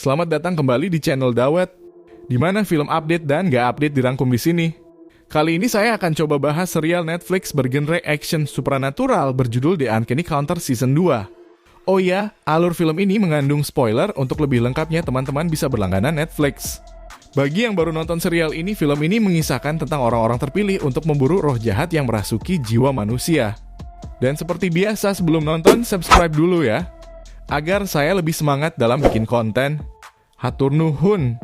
Selamat datang kembali di channel Dawet, di mana film update dan gak update dirangkum di sini. Kali ini saya akan coba bahas serial Netflix bergenre action supernatural berjudul The Uncanny Counter Season 2. Oh ya, alur film ini mengandung spoiler, untuk lebih lengkapnya teman-teman bisa berlangganan Netflix. Bagi yang baru nonton serial ini, film ini mengisahkan tentang orang-orang terpilih untuk memburu roh jahat yang merasuki jiwa manusia. Dan seperti biasa sebelum nonton, subscribe dulu ya, agar saya lebih semangat dalam bikin konten. Hatur nuhun.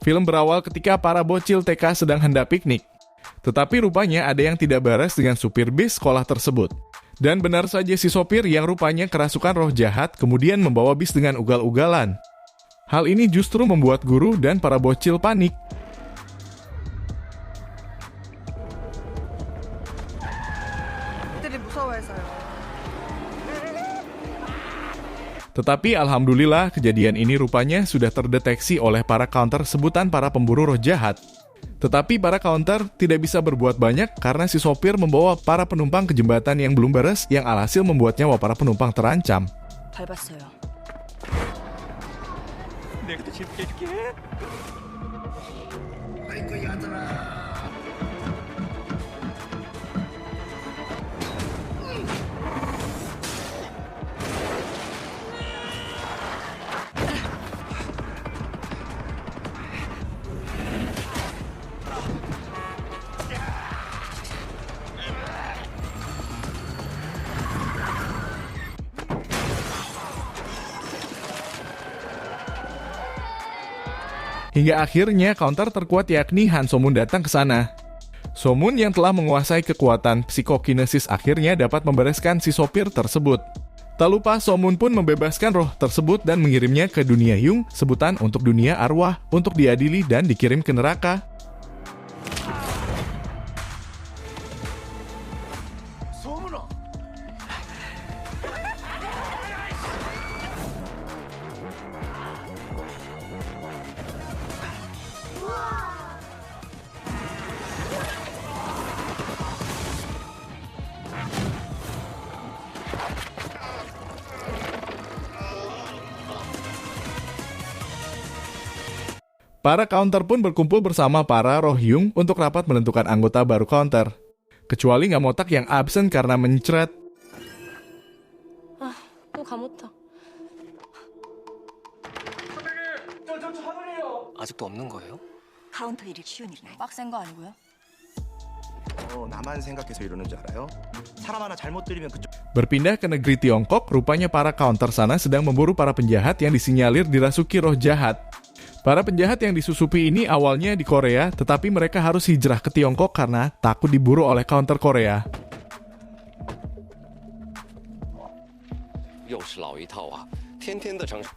Film berawal ketika para bocil TK sedang hendak piknik. Tetapi rupanya ada yang tidak beres dengan supir bis sekolah tersebut. Dan benar saja si sopir yang rupanya kerasukan roh jahat kemudian membawa bis dengan ugal-ugalan. Hal ini justru membuat guru dan para bocil panik. Tetapi alhamdulillah kejadian ini rupanya sudah terdeteksi oleh para counter sebutan para pemburu roh jahat. Tetapi para counter tidak bisa berbuat banyak karena si sopir membawa para penumpang ke jembatan yang belum beres yang alhasil membuat nyawa para penumpang terancam. Hingga akhirnya counter terkuat yakni Han So-moon datang ke sana. So-moon yang telah menguasai kekuatan psikokinesis akhirnya dapat membereskan si sopir tersebut. Tak lupa So-moon pun membebaskan roh tersebut dan mengirimnya ke dunia Yung, sebutan untuk dunia arwah, untuk diadili dan dikirim ke neraka. Para counter pun berkumpul bersama para roh Yung untuk rapat menentukan anggota baru counter. Kecuali Ngamotak yang absen karena mencret. 또 Ngamotak. 아직도 없는 거예요? 카운터 일이 쉬운 일이 아니야. 빡센 거 아니고요? 나만 생각해서 이러는 줄 알아요? 사람 하나 잘못 들이면 그쪽. Berpindah ke negeri Tiongkok, rupanya para counter sana sedang memburu para penjahat yang disinyalir dirasuki roh jahat. Para penjahat yang disusupi ini awalnya di Korea, tetapi mereka harus hijrah ke Tiongkok karena takut diburu oleh counter Korea.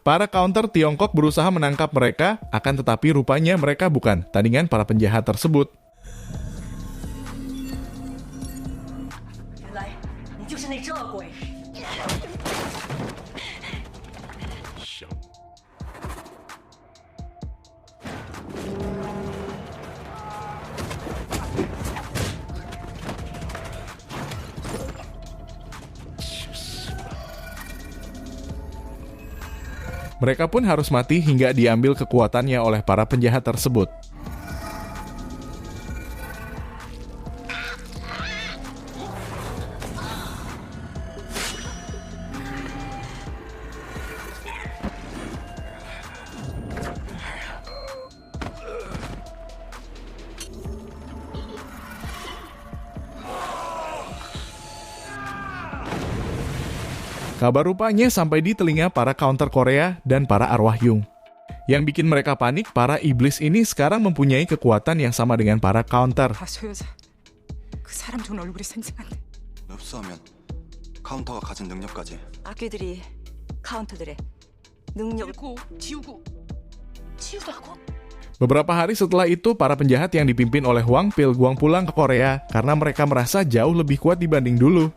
Para counter Tiongkok berusaha menangkap mereka, akan tetapi rupanya mereka bukan tandingan para penjahat tersebut. Mereka pun harus mati hingga diambil kekuatannya oleh para penjahat tersebut. Kabar rupanya sampai di telinga para counter Korea dan para arwah Yung. Yang bikin mereka panik, para iblis ini sekarang mempunyai kekuatan yang sama dengan para counter. 그 사람 좋은 얼굴이 생생한데. 흡수하면 카운터가 가진 능력까지. 악귀들이 카운터들의 능력을 치우라고? Beberapa hari setelah itu, para penjahat yang dipimpin oleh Hwang Pil-guang pulang ke Korea karena mereka merasa jauh lebih kuat dibanding dulu.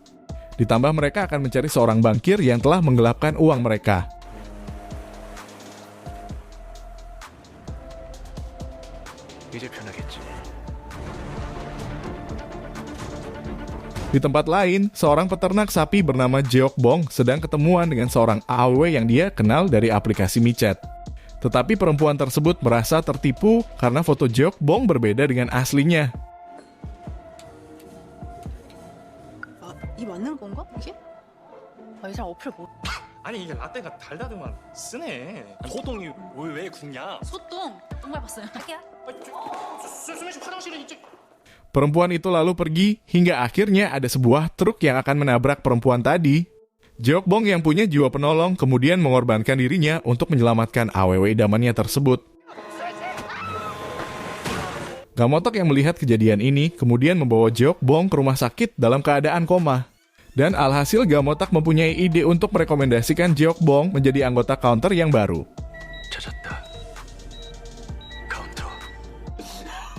Ditambah mereka akan mencari seorang bankir yang telah menggelapkan uang mereka. 이제 편하겠지. Di tempat lain, seorang peternak sapi bernama Jeok Bong sedang ketemuan dengan seorang AW yang dia kenal dari aplikasi micet. Tetapi perempuan tersebut merasa tertipu karena foto Jeok Bong berbeda dengan aslinya. 아, 이 맞는 건가? 이게? 아, 이 사람 어플 뭐? 아니 이게 라떼가 달다더만 쓰네. 호동이 왜 굽냐? 소똥! 똥 밟았어요. 자기야. 수면 씨 화장실에 있지. Perempuan itu lalu pergi hingga akhirnya ada sebuah truk yang akan menabrak perempuan tadi. Jeok Bong yang punya jiwa penolong kemudian mengorbankan dirinya untuk menyelamatkan AWW idamannya tersebut. Gamotok yang melihat kejadian ini kemudian membawa Jeok Bong ke rumah sakit dalam keadaan koma. Dan alhasil Gamotak mempunyai ide untuk merekomendasikan Jeok Bong menjadi anggota counter yang baru. 찾았다. 카운터.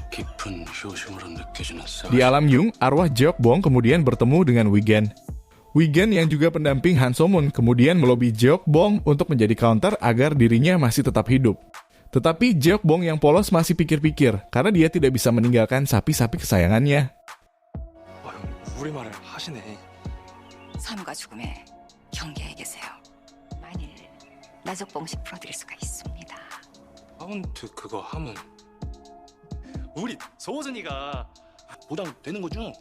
깊은 효심으로 느껴지는 Di alam Yung, arwah Jeok Bong kemudian bertemu dengan Wigen. Wigen yang juga pendamping Han So-moon kemudian melobi Jeok Bong untuk menjadi counter agar dirinya masih tetap hidup. Tetapi Jeok Bong yang polos masih pikir-pikir karena dia tidak bisa meninggalkan sapi-sapi kesayangannya. 형 우리말을 하시네. 삶과 죽음의 경계에 계세요. 만일 나적 봉식 풀어드릴 수가 있습니다. 카운트 그거 하면 우리 소순이가 부담되는 거죠?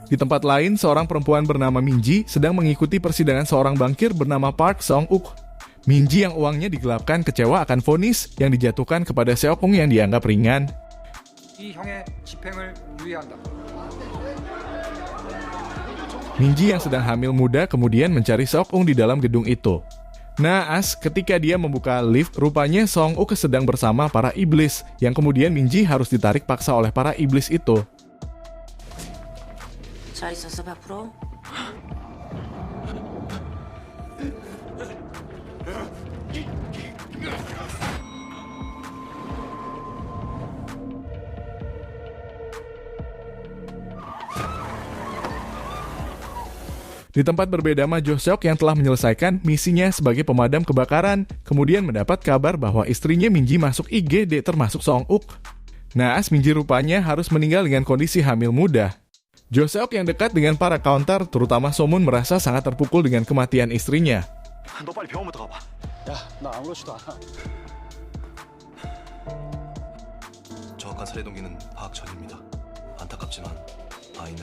Di tempat lain, seorang perempuan bernama Minji sedang mengikuti persidangan seorang bankir bernama Park Song-uk. Minji yang uangnya digelapkan kecewa akan vonis yang dijatuhkan kepada Seokung yang dianggap ringan. 이 형의 집행을 유예한다. Minji yang sedang hamil muda kemudian mencari Seokung di dalam gedung itu. Naas, ketika dia membuka lift, rupanya Song-uk sedang bersama para iblis, yang kemudian Minji harus ditarik paksa oleh para iblis itu. 잘 있었어, 밖으로? Di tempat berbeda mah Jo Seok yang telah menyelesaikan misinya sebagai pemadam kebakaran, kemudian mendapat kabar bahwa istrinya Minji masuk IGD termasuk Song-uk. Naas, Minji rupanya harus meninggal dengan kondisi hamil muda. Jo Seok yang dekat dengan para counter, terutama So-moon merasa sangat terpukul dengan kematian istrinya. 너 빨리 병원부터 가봐. 야, 나 아무렇지도 않아. 정확한 살해 동기는 파악 전입니다. 안타깝지만 아이는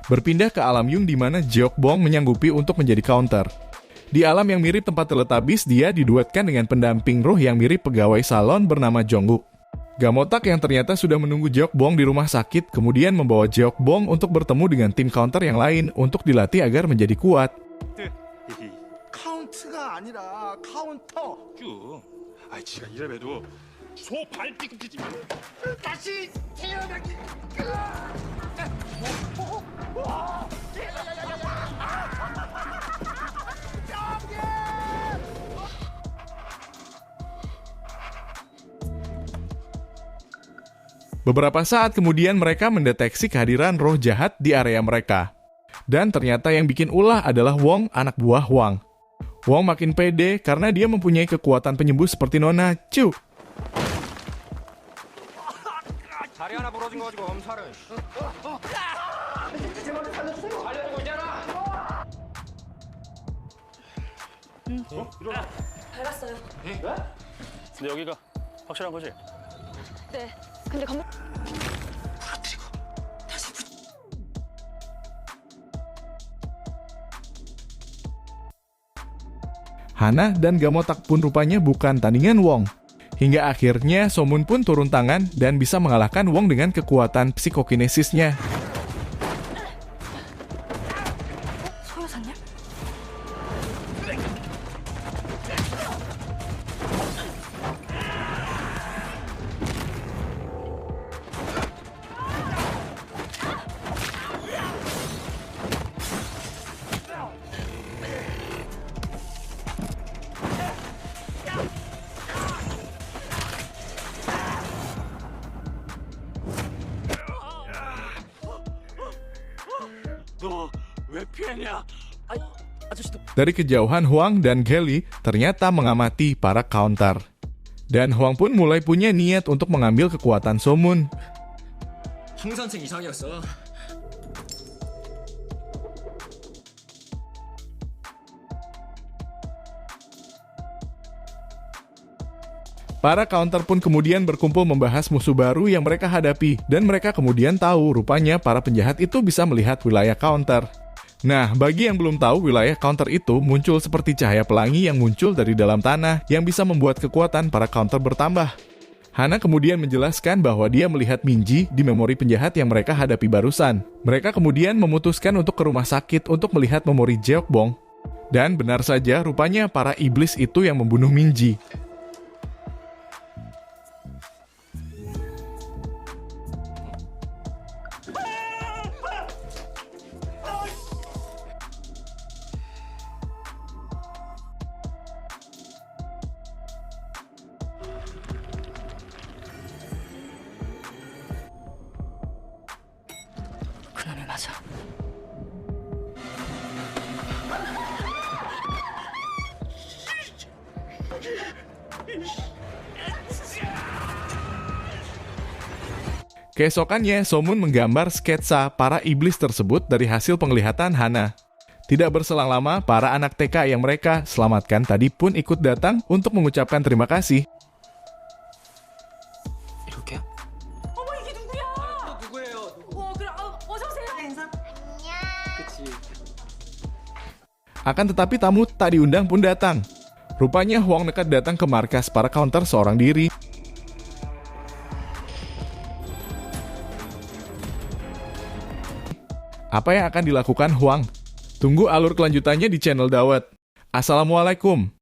Berpindah ke alam Yung di mana Jeok Bong menyanggupi untuk menjadi counter. Di alam yang mirip tempat Teletubbies, dia diduetkan dengan pendamping roh yang mirip pegawai salon bernama Jongkook. Gamotak yang ternyata sudah menunggu Jeok Bong di rumah sakit, kemudian membawa Jeok Bong untuk bertemu dengan tim counter yang lain untuk dilatih agar menjadi kuat. 카운트가 아니라 카운터. 쭉. 아이 지가 이래봬도 소 발뒤꿈치 다시 태어나기. Beberapa saat kemudian mereka mendeteksi kehadiran roh jahat di area mereka. Dan ternyata yang bikin ulah adalah Wong, anak buah Wang. Wong makin pede karena dia mempunyai kekuatan penyembuh seperti Nona Chu. 다리 하나 부러진 거 가지고 엄살을. 밟았어요. 근데 여기가 확실한 거지? 네. 근데 건물... Hana dan Gamotak pun rupanya bukan tandingan Wong. Hingga akhirnya So-moon pun turun tangan dan bisa mengalahkan Wong dengan kekuatan psikokinesisnya. 소요사냐? 너 왜 피했냐? 아저씨도 Dari kejauhan Huang dan Kelly ternyata mengamati para counter. Dan Huang pun mulai punya niat untuk mengambil kekuatan Somun. 황 선생 이상이었어. Para counter pun kemudian berkumpul membahas musuh baru yang mereka hadapi, dan mereka kemudian tahu rupanya para penjahat itu bisa melihat wilayah counter. Nah, bagi yang belum tahu, wilayah counter itu muncul seperti cahaya pelangi yang muncul dari dalam tanah yang bisa membuat kekuatan para counter bertambah. Hana kemudian menjelaskan bahwa dia melihat Minji di memori penjahat yang mereka hadapi barusan. Mereka kemudian memutuskan untuk ke rumah sakit untuk melihat memori Jeokbong. Dan benar saja, rupanya para iblis itu yang membunuh Minji. 그놈이 맞아. Keesokannya, Somun menggambar sketsa para iblis tersebut dari hasil penglihatan Hana. Tidak berselang lama, para anak TK yang mereka selamatkan tadi pun ikut datang untuk mengucapkan terima kasih. 이렇게? 어머 이게 누구야? 누구예요? 그래 어서 오세요. 인사. 그치. Akan tetapi tamu tak diundang pun datang. Rupanya Huang nekat datang ke markas para counter seorang diri. Apa yang akan dilakukan Huang? Tunggu alur kelanjutannya di channel Dawet. Assalamualaikum.